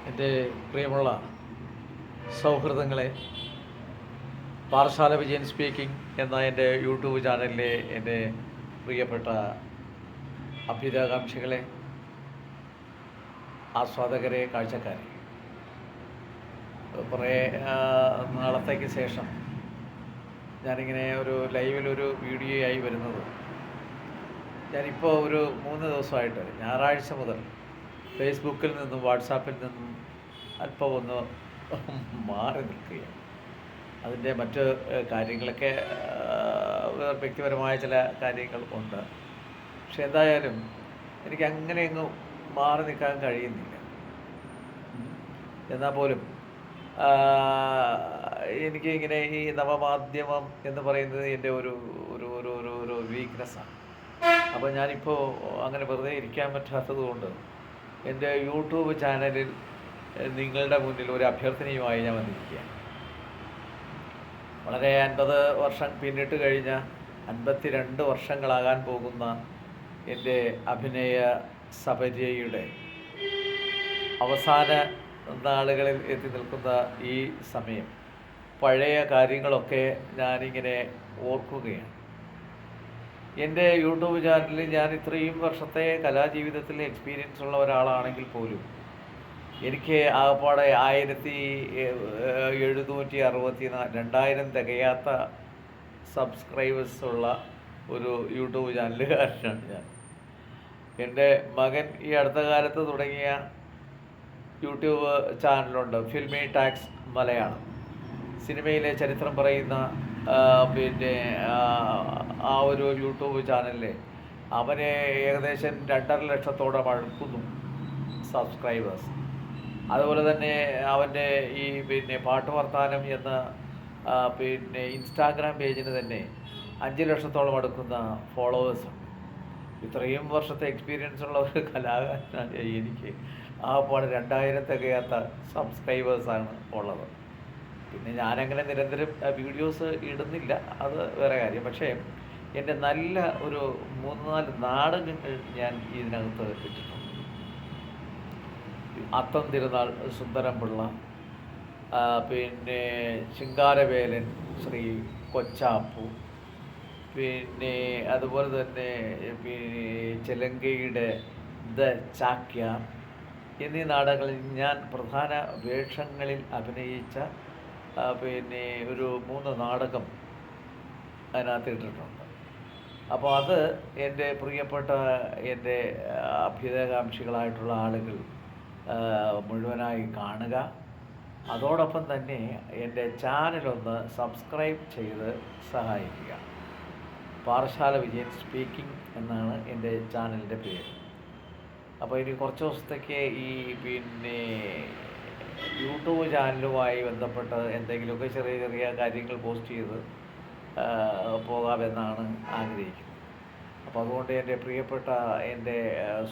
എൻ്റെ പ്രിയമുള്ള സൗഹൃദങ്ങളെ, പാറശാല വിജയൻ സ്പീക്കിംഗ് എന്ന എൻ്റെ യൂട്യൂബ് ചാനലിലെ എൻ്റെ പ്രിയപ്പെട്ട അഭ്യുദയകാംക്ഷികളെ, ആസ്വാദകരെ, കാഴ്ചക്കാരെ, കുറേ നാളത്തേക്ക് ശേഷം ഞാനിങ്ങനെ ഒരു ലൈവിലൊരു വീഡിയോ ആയി വരുന്നത്. ഞാനിപ്പോൾ ഒരു 3 ദിവസമായിട്ട് ഞായറാഴ്ച മുതൽ ഫേസ്ബുക്കിൽ നിന്നും വാട്സാപ്പിൽ നിന്നും അല്പം ഒന്ന് മാറി നിൽക്കുകയാണ്. അതിൻ്റെ മറ്റ് കാര്യങ്ങളൊക്കെ വ്യക്തിപരമായ ചില കാര്യങ്ങൾ ഉണ്ട്. പക്ഷെ എന്തായാലും എനിക്ക് അങ്ങനെ അങ്ങ് മാറി നിൽക്കാൻ കഴിയുന്നില്ല. എന്നാൽ പോലും എനിക്ക് ഇങ്ങനെ ഈ നവമാധ്യമം എന്ന് പറയുന്നത് എൻ്റെ ഒരു ഒരു ഒരു ഒരു ഒരു വീക്ക്നെസ്സാണ്. അപ്പോൾ ഞാനിപ്പോൾ അങ്ങനെ വെറുതെ ഇരിക്കാൻ പറ്റാത്തത് കൊണ്ട് എൻ്റെ യൂട്യൂബ് ചാനലിൽ നിങ്ങളുടെ മുന്നിൽ ഒരു അഭ്യർത്ഥനയുമായി ഞാൻ വന്നിരിക്കുകയാണ്. വളരെ 50 വർഷം പിന്നിട്ട് കഴിഞ്ഞ 52 വർഷങ്ങളാകാൻ പോകുന്ന എൻ്റെ അഭിനയ സപര്യയുടെ അവസാന നാളുകളിൽ എത്തി നിൽക്കുന്ന ഈ സമയം പഴയ കാര്യങ്ങളൊക്കെ ഞാനിങ്ങനെ ഓർക്കുകയാണ്. എൻ്റെ യൂട്യൂബ് ചാനലിൽ ഞാൻ ഇത്രയും വർഷത്തെ കലാജീവിതത്തിൽ എക്സ്പീരിയൻസ് ഉള്ള ഒരാളാണെങ്കിൽ പോലും എനിക്ക് ആകപ്പാടെ 1764 തികയാത്ത സബ്സ്ക്രൈബേഴ്സ് ഉള്ള ഒരു യൂട്യൂബ് ചാനലുകാരനാണ് ഞാൻ. എൻ്റെ മകൻ ഈ അടുത്ത കാലത്ത് തുടങ്ങിയ യൂട്യൂബ് ചാനലുണ്ട്, ഫിൽമി ടാക്സ് മലയാളം. സിനിമയിലെ ചരിത്രം പറയുന്ന പിന്നെ ആ ഒരു യൂട്യൂബ് ചാനലിൽ അവനെ ഏകദേശം 2.5 ലക്ഷത്തോളം അടുക്കുന്നു സബ്സ്ക്രൈബേഴ്സ്. അതുപോലെ തന്നെ അവൻ്റെ ഈ പാട്ട് വർത്താനം എന്ന പിന്നെ ഇൻസ്റ്റാഗ്രാം പേജിന് തന്നെ 5 ലക്ഷത്തോളം അടുക്കുന്ന ഫോളോവേഴ്സുണ്ട്. ഇത്രയും വർഷത്തെ എക്സ്പീരിയൻസ് ഉള്ള ഒരു കലാകാരനാണ് എനിക്ക് ആകപ്പാട് 2000 തികയാത്ത സബ്സ്ക്രൈബേഴ്സാണ് ഉള്ളത്. പിന്നെ ഞാനങ്ങനെ നിരന്തരം വീഡിയോസ് ഇടുന്നില്ല, അത് വേറെ കാര്യം. പക്ഷേ എൻ്റെ നല്ല ഒരു 3-4 നാടകങ്ങൾ ഞാൻ ഇതിനകത്ത് ഇട്ടിട്ടുണ്ട്. അത്തം തിരുനാൾ സുന്ദരംപിള്ള, പിന്നെ ശിങ്കാരവേലൻ ശ്രീ കൊച്ചാപ്പു, പിന്നെ അതുപോലെ തന്നെ ചെലങ്കയുടെ ദ ചാക്യാർ എന്നീ നാടകങ്ങളിൽ ഞാൻ പ്രധാന വേഷങ്ങളിൽ അഭിനയിച്ച പിന്നെ ഒരു 3 നാടകം അതിനകത്ത് ഇട്ടിട്ടുണ്ട്. അപ്പോൾ അത് എൻ്റെ പ്രിയപ്പെട്ട എൻ്റെ അഭ്യുദയകാംക്ഷികളായിട്ടുള്ള ആളുകൾ മുഴുവനായി കാണുക. അതോടൊപ്പം തന്നെ എൻ്റെ ചാനലൊന്ന് സബ്സ്ക്രൈബ് ചെയ്ത് സഹായിക്കുക. പാറശാല വിജയൻ സ്പീക്കിംഗ് എന്നാണ് എൻ്റെ ചാനലിൻ്റെ പേര്. അപ്പോൾ ഇനി കുറച്ച് ദിവസത്തേക്ക് ഈ യൂട്യൂബ് ചാനലുമായി ബന്ധപ്പെട്ട് എന്തെങ്കിലുമൊക്കെ ചെറിയ ചെറിയ കാര്യങ്ങൾ പോസ്റ്റ് ചെയ്ത് പോകാമെന്നാണ് ആഗ്രഹിക്കുന്നത്. അപ്പോൾ അതുകൊണ്ട് എൻ്റെ പ്രിയപ്പെട്ട എൻ്റെ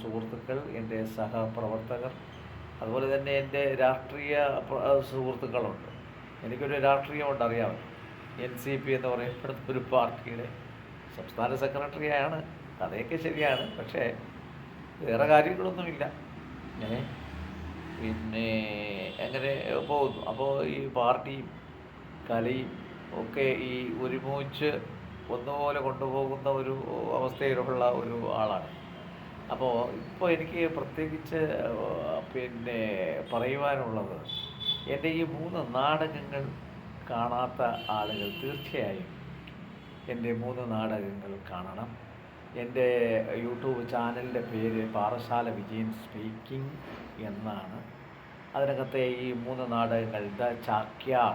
സുഹൃത്തുക്കൾ, എൻ്റെ സഹപ്രവർത്തകർ, അതുപോലെ തന്നെ എൻ്റെ രാഷ്ട്രീയ സുഹൃത്തുക്കളുണ്ട്. എനിക്കൊരു രാഷ്ട്രീയമുണ്ട്, അറിയാമല്ലോ. NCP എന്ന് പറയപ്പെടുന്ന ഒരു പാർട്ടിയുടെ സംസ്ഥാന സെക്രട്ടറിയാണ്. അതൊക്കെ ശരിയാണ്, പക്ഷേ വേറെ കാര്യങ്ങളൊന്നുമില്ല. പിന്നെ അങ്ങനെ പോകുന്നു. അപ്പോൾ ഈ പാർട്ടിയും കലയും ഒക്കെ ഈ ഒരുമിച്ച് ഒന്നുപോലെ കൊണ്ടുപോകുന്ന ഒരു അവസ്ഥയിലുള്ള ഒരു ആളാണ്. അപ്പോൾ ഇപ്പോൾ എനിക്ക് പ്രത്യേകിച്ച് പറയുവാനുള്ളത്, എൻ്റെ ഈ 3 നാടകങ്ങൾ കാണാത്ത ആളുകൾ തീർച്ചയായും എൻ്റെ 3 നാടകങ്ങൾ കാണണം. എൻ്റെ യൂട്യൂബ് ചാനലിൻ്റെ പേര് പാറശാല വിജയൻ സ്പീക്കിംഗ് എന്നാണ്. അതിനകത്തെ ഈ 3 നാടകങ്ങൾ, ദ ചാക്യാർ,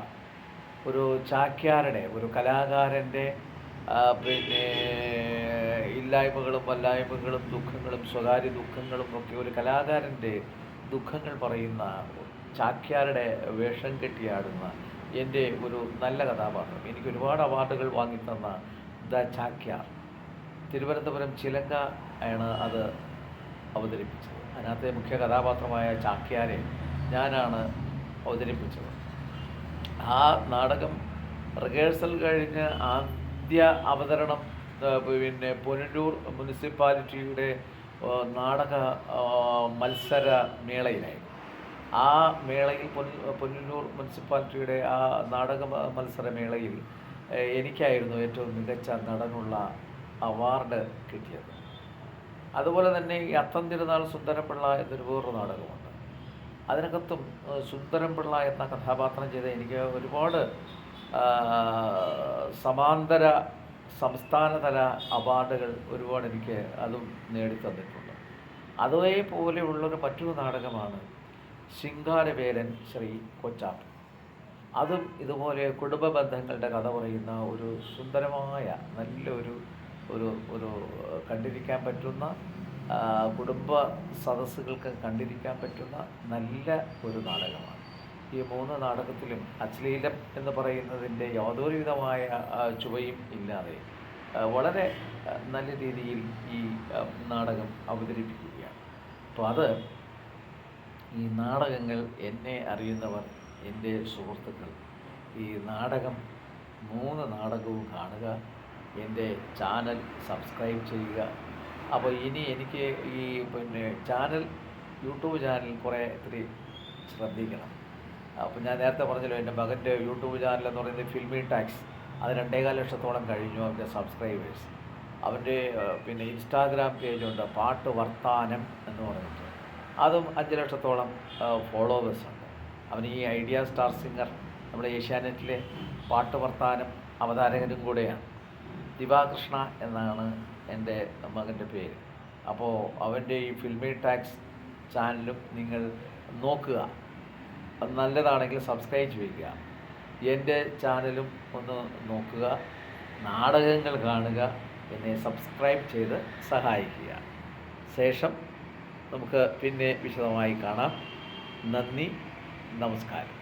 ഒരു ചാക്യാരുടെ, ഒരു കലാകാരൻ്റെ ഇല്ലായ്മകളും വല്ലായ്മകളും ദുഃഖങ്ങളും സ്വകാര്യ ദുഃഖങ്ങളും ഒക്കെ ഒരു കലാകാരൻ്റെ ദുഃഖങ്ങൾ പറയുന്ന, ചാക്യാരുടെ വേഷം കെട്ടിയാടുന്ന എൻ്റെ ഒരു നല്ല കഥാപാത്രം. എനിക്ക് ഒരുപാട് അവാർഡുകൾ വാങ്ങിത്തന്ന ദ ചാക്യാർ. തിരുവനന്തപുരം ചിലങ്ക ആണ് അത് അവതരിപ്പിച്ചത്. അതിനകത്തെ മുഖ്യ കഥാപാത്രമായ ചാക്യാരെ ഞാനാണ് അവതരിപ്പിച്ചത്. ആ നാടകം റിഹേഴ്സൽ കഴിഞ്ഞ് ആദ്യ അവതരണം പുനലൂർ മുനിസിപ്പാലിറ്റിയുടെ നാടക മത്സര മേളയിലായിരുന്നു. ആ മേളയിൽ പുനലൂർ മുനിസിപ്പാലിറ്റിയുടെ ആ നാടക മത്സരമേളയിൽ എനിക്കായിരുന്നു ഏറ്റവും മികച്ച നടനുള്ള അവാർഡ് കിട്ടിയത്. അതുപോലെ തന്നെ ഈ അത്തം തിരുനാൾ സുന്ദരപിള്ള എന്നൊരു വേറൊരു നാടകമുണ്ട്. അതിനകത്തും സുന്ദരപിള്ള എന്ന കഥാപാത്രം ചെയ്ത എനിക്ക് ഒരുപാട് സമാന്തര സംസ്ഥാനതല അവാർഡുകൾ ഒരുപാട് എനിക്ക് അതും നേടിത്തന്നിട്ടുണ്ട്. അതേപോലെയുള്ളൊരു മറ്റൊരു നാടകമാണ് ശിങ്കാരവേലൻ ശ്രീ കൊച്ചാപ്പൻ. അതും ഇതുപോലെ കുടുംബ ബന്ധങ്ങളുടെ കഥ പറയുന്ന ഒരു സുന്ദരമായ നല്ലൊരു ഒരു ഒരു കണ്ടിരിക്കാൻ പറ്റുന്ന കുടുംബ സദസ്സുകൾക്ക് കണ്ടിരിക്കാൻ പറ്റുന്ന നല്ല ഒരു നാടകമാണ്. ഈ 3 നാടകത്തിലും അശ്ലീലം എന്ന് പറയുന്നതിൻ്റെ യാതൊരുവിധമായ ചുവയും ഇല്ലാതെ വളരെ നല്ല രീതിയിൽ ഈ നാടകം അവതരിപ്പിക്കുകയാണ്. അപ്പോൾ അത് ഈ നാടകങ്ങൾ എന്നെ അറിയുന്നവർ, എൻ്റെ സുഹൃത്തുക്കൾ, ഈ നാടകം 3 നാടകവും കാണുക, എൻ്റെ ചാനൽ സബ്സ്ക്രൈബ് ചെയ്യുക. അപ്പോൾ ഇനി എനിക്ക് ഈ യൂട്യൂബ് ചാനൽ കുറേ ഇത്തിരി ശ്രദ്ധിക്കണം. അപ്പോൾ ഞാൻ നേരത്തെ പറഞ്ഞല്ലോ, എൻ്റെ മകൻ്റെ യൂട്യൂബ് ചാനൽ എന്ന് പറയുന്നത് ഫിൽമി ടാക്സ്. അത് 2.25 ലക്ഷത്തോളം കഴിഞ്ഞു അവൻ്റെ സബ്സ്ക്രൈബേഴ്സ്. അവൻ്റെ ഇൻസ്റ്റാഗ്രാം പേജുണ്ട് പാട്ട് വർത്താനം എന്ന് പറഞ്ഞിട്ട്, അതും 5 ലക്ഷത്തോളം ഫോളോവേഴ്സുണ്ട്. അവൻ ഈ ഐഡിയ സ്റ്റാർ സിംഗർ നമ്മുടെ ഏഷ്യാനെറ്റിലെ പാട്ട് വർത്താനം അവതാരകനും കൂടെയാണ്. ദിവാകൃഷ്ണ എന്നാണ് എൻ്റെ മകൻ്റെ പേര്. അപ്പോൾ അവൻ്റെ ഈ ഫിൽമി ടാക്സ് ചാനലും നിങ്ങൾ നോക്കുക. അത് നല്ലതാണെങ്കിൽ സബ്സ്ക്രൈബ് ചെയ്യുക. എൻ്റെ ചാനലും ഒന്ന് നോക്കുക, നാടകങ്ങൾ കാണുക, എന്നെ സബ്സ്ക്രൈബ് ചെയ്ത് സഹായിക്കുക. ശേഷം നമുക്ക് പിന്നെ വിശദമായി കാണാം. നന്ദി, നമസ്കാരം.